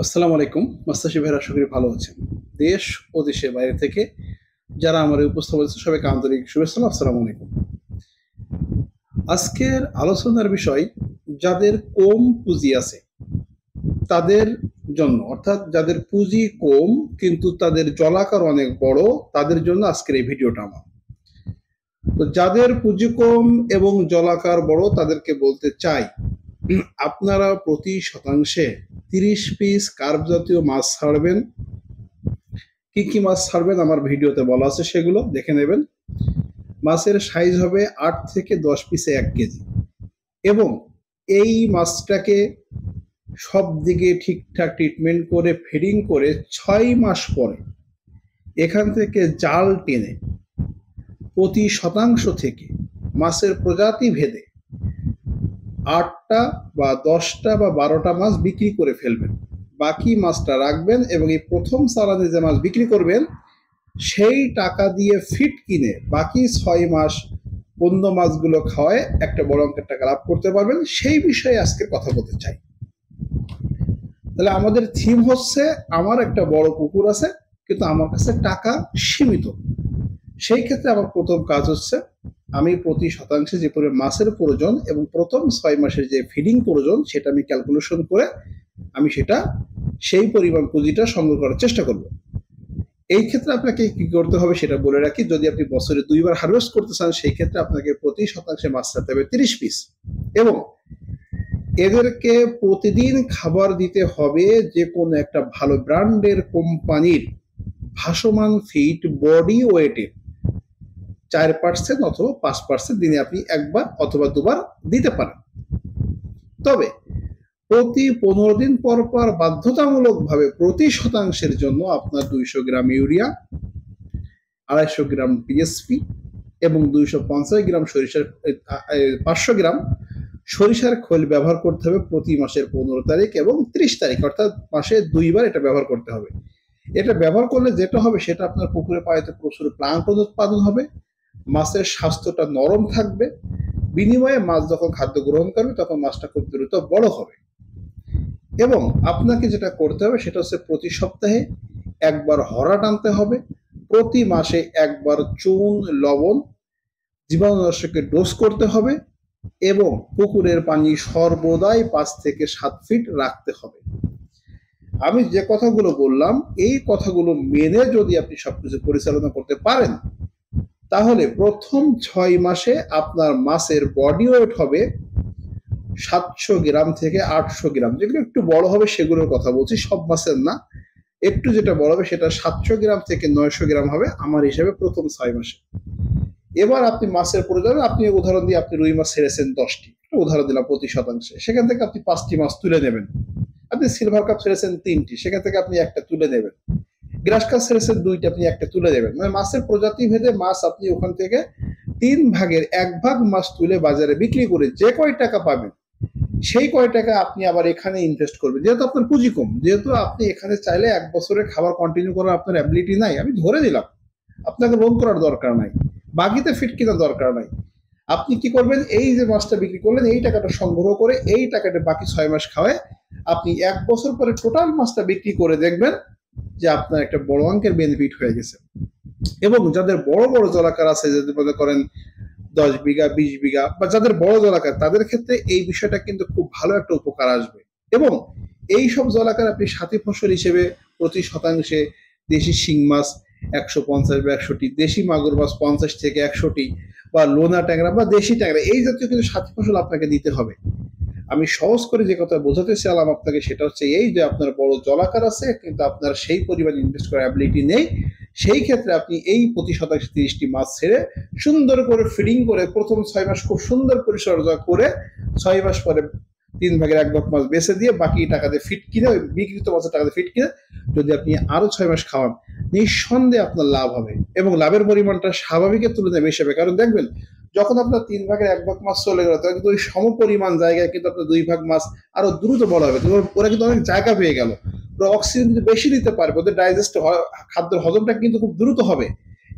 আসসালামু আলাইকুম। মাস্টারশি ভাইরা আশা করি ভালো আছেন। দেশ ও দেশের বাইরে থেকে যারা আমার এই উপস্থাপন হচ্ছে সবাইকে আন্তরিক শুভেচ্ছা। আসসালামু আলাইকুম। আজকের আলোচনার বিষয় যাদের কম পুঁজি আছে তাদের জন্য, অর্থাৎ যাদের পুঁজি কম কিন্তু তাদের জলাকার অনেক বড়, তাদের জন্য আজকের এই ভিডিওটা আমার। তো যাদের পুঁজি কম এবং জলাকার বড় তাদেরকে বলতে চাই, আপনারা প্রতি শতাংশে 30 পিস কার্প জাতীয় মাছ ছাড়বেন। কি কি মাছ ছাড়বেন আমার ভিডিওতে বলা আছে, সেগুলো দেখে নেবেন। মাছের সাইজ হবে 8 থেকে 10 পিসে 1 কেজি এবং এই মাছটাকে সব দিকে ঠিকঠাক ট্রিটমেন্ট করে ফিডিং করে 6 মাস পরে এখান থেকে জাল টেনে প্রতি শতাংশ থেকে মাছের প্রজাতি ভেদে 8টা বা 10টা বা 12টা মাছ বিক্রি করে ফেলবেন। বাকি মাছটা রাখবেন এবং এই প্রথম চালানে যে মাছ বিক্রি করবেন সেই টাকা দিয়ে ফিড কিনে বাকি 6 মাস অন্য মাছগুলো খাওয়ায় একটা বড় অঙ্কের টাকা লাভ করতে পারবেন। সেই বিষয়ে আজকে কথা বলতে চাই। তাহলে আমাদের থিম হচ্ছে, আমার একটা বড় পুকুর আছে কিন্তু আমার কাছে টাকা সীমিত। সেই ক্ষেত্রে আমার প্রথম কাজ হচ্ছে, আমি প্রতি শতাংশে যে পরিমাণ মাছের প্রয়োজন এবং প্রথম 6 মাসের যে ফিডিং প্রয়োজন সেটা আমি ক্যালকুলেশন করে আমি সেই পরিমাণ পুঁজিটা সংগ্রহ করার চেষ্টা করব। এই ক্ষেত্রে আপনাকে কি করতে হবে সেটা বলে রাখি। যদি আপনি বছরে 2 বার হারভেস্ট করতে চান সেই ক্ষেত্রে আপনাকে প্রতি শতাংশে মাছ ছাড়তে হবে 30 পিস এবং এদেরকে প্রতিদিন খাবার দিতে হবে যে কোনো একটা ভালো ব্র্যান্ডের কোম্পানির ভাসমান ফিড বডি ওয়েটের 4% অথবা 5% দিনে আপনি একবার অথবা দুবার দিতে পারেন। তবে প্রতি 15 দিন পর পর বাধ্যতামূলকভাবে প্রতি শতাংশের জন্য আপনার 200 গ্রাম ইউরিয়া, 250 গ্রাম টিএসপি এবং 250 গ্রাম 500 গ্রাম সরিষার খোল ব্যবহার করতে হবে প্রতি মাসের 15 তারিখ এবং 30 তারিখ, অর্থাৎ মাসে 2 বার এটা ব্যবহার করতে হবে। এটা ব্যবহার করলে যেটা হবে সেটা আপনার পুকুরে পানিতে প্রচুর প্লাঙ্কটন উৎপাদন হবে, মাছের স্বাস্থ্যটা নরম থাকবে, বিনিময়ে মাছ যখন খাদ্য গ্রহণ করবে তখন মাছটা খুব দ্রুত বড় হবে। এবং আপনাকে যেটা করতে হবে সেটা হচ্ছে প্রতি সপ্তাহে একবার হরা টানতে হবে, প্রতি মাসে একবার চুন লবণ জীবাণুনাশকের ডোজ করতে হবে এবং পুকুরের পানি সর্বদাই 5 থেকে 7 ফিট রাখতে হবে। আমি যে কথাগুলো বললাম এই কথাগুলো মেনে যদি আপনি সবকিছু পরিচালনা করতে পারেন তাহলে প্রথম 6 মাসে আপনার মাছের বডি ওয়েট হবে 700 গ্রাম থেকে 800 গ্রাম। যেগুলো একটু বড় হবে সেগুলোর কথা বলছি, সব মাছের না। একটু যেটা বড় হবে সেটা 700 গ্রাম থেকে 900 গ্রাম হবে আমার হিসাবে প্রথম 6 মাসে। এবার আপনি মাছের প্রয়োজন, আপনি উদাহরণ দিয়ে আপনি রুই মাছ ছেড়েছেন 10টি, উদাহরণ দিলাম প্রতি শতাংশে, সেখান থেকে আপনি 5টি মাছ তুলে নেবেন। আপনি সিলভার কাপ ছেড়েছেন 3টি, সেখান থেকে আপনি একটা তুলে নেবেন। গ্রাস কাপ ছেড়েছেন 2টি, আপনি একটা তুলে দেবেন। মানে মাছের প্রজাতি ভেদে মাছ আপনি ওখান থেকে 3 ভাগের 1 ভাগ মাছ তুলে বাজারে বিক্রি করে যে কয় টাকা পাবেন সেই কয় টাকা আপনি আবার এখানে ইনভেস্ট করবেন। যেহেতু আপনার পুঁজি কম, যেহেতু আপনি এখানে চাইলে 1 বছরের খাবার কন্টিনিউ করার আপনার অ্যাবিলিটি নাই, আমি ধরে দিলাম আপনাকে লোন করার দরকার নাই, বাকিতে ফিট কেনার দরকার নাই। আপনি কি করবেন, এই যে মাছটা বিক্রি করলেন এই টাকাটা সংগ্রহ করে এই টাকাটা বাকি 6 মাস খাওয়ায় আপনি 1 বছর পরে টোটাল মাছটা বিক্রি করে দেখবেন যে আপনার একটা বড় অঙ্কের বেনিফিট হয়ে গেছে। এবং যাদের বড় বড় জলাকার আছে, যদি মনে করেন 10 বিঘা 20 বিঘা বা যাদের বড় জলাকার, তাদের ক্ষেত্রে এই বিষয়টা কিন্তু খুব ভালো একটা উপকার আসবে। এবং এই সব জলাকার আপনি সাথী ফসল হিসেবে প্রতি শতাংশে দেশি শিং মাছ 150 বা 100টি, দেশি মাগুর মাছ 50 থেকে 100টি বা লোনা ট্যাংরা বা দেশি ট্যাংরা এই জাতীয় কিন্তু সাথী ফসল আপনাকে দিতে হবে। আমি সহজ করে যে কথা বোঝাতে চাইলাম আপনাকে সেটা হচ্ছে এই যে আপনার বড় জলাকার আছে কিন্তু আপনার সেই পরিমাণ ইনভেস্ট করার অ্যাবিলিটি নেই, সেই ক্ষেত্রে আপনি এই প্রতি শতাংশে 30টি মাছ ছেড়ে সুন্দর করে ফিডিং করে প্রথম 6 মাস খুব সুন্দর পরিচর্যা করে 6 মাস পরে 3 ভাগের 1 ভাগ মাছ বেচে দিয়ে বাকি টাকা দিয়ে ফিট কিনে, ওই বিক্রিত মাছের টাকা দিয়ে ফিট কিনে যদি আপনি আরো 6 মাস খাওয়ান নিঃসন্দেহে আপনার লাভ হবে এবং লাভের পরিমাণটা স্বাভাবিকের তুলনায় বেশি হবে। কারণ দেখবেন যখন আপনার 3 ভাগের 1 ভাগ মাছ চলে গেল তখন কিন্তু ওই সম পরিমাণ জায়গায় কিন্তু আপনার 2 ভাগ মাছ আরো দ্রুত বড় হবে। ওরা কিন্তু অনেক জায়গা পেয়ে গেল, ওরা অক্সিজেন কিন্তু বেশি নিতে পারবে, ওদের ডাইজেস্ট খাদ্যের হজমটা কিন্তু খুব দ্রুত হবে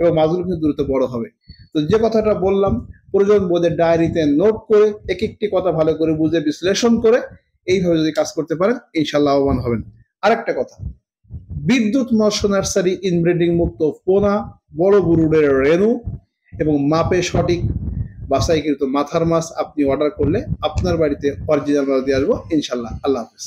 এবং মাছগুলো কিন্তু দ্রুত বড় হবে। তো যে কথাটা বললাম প্রয়োজন বোধে ডায়েরিতে নোট করে এক একটি কথা ভালো করে বুঝে বিশ্লেষণ করে এইভাবে যদি কাজ করতে পারেন ইনশাআল্লাহ লাভবান হবেন। আরেকটা কথা, বিদ্যুৎ মৎস্য নার্সারি ইনব্রিডিং মুক্ত পোনা, বড় বুরুডের রেনু এবং মাপে সঠিক বাছাইকৃত মাথার মাছ আপনি অর্ডার করলে আপনার বাড়িতে অরিজিনাল মাছ দিয়ে আসবো ইনশাল্লাহ। আল্লাহ হাফেজ।